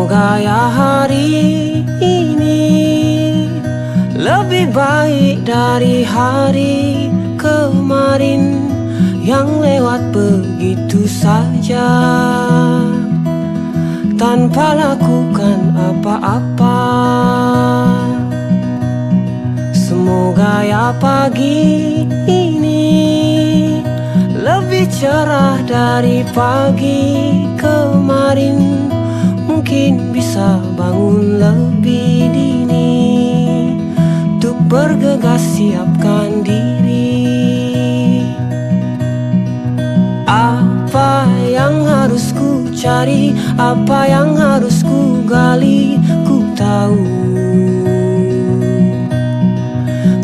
Semoga ya hari ini lebih baik dari hari kemarin yang lewat begitu saja tanpa lakukan apa-apa. Semoga ya pagi ini lebih cerah dari pagi kemarin. Mungkin bisa bangun lebih dini untuk bergegas siapkan diri. Apa yang harus ku cari, apa yang harus ku gali, ku tahu.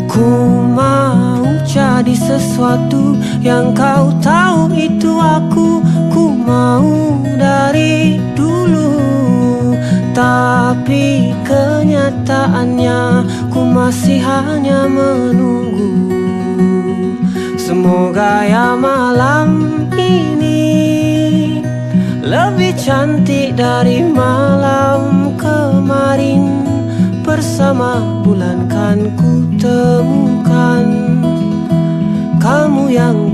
Ku mau jadi sesuatu yang kau tahu itu aku. Ku mau dari dulu, tapi kenyataannya ku masih hanya menunggu. Semoga ya malam ini lebih cantik dari malam kemarin. Bersama bulan kan ku temukan kamu yang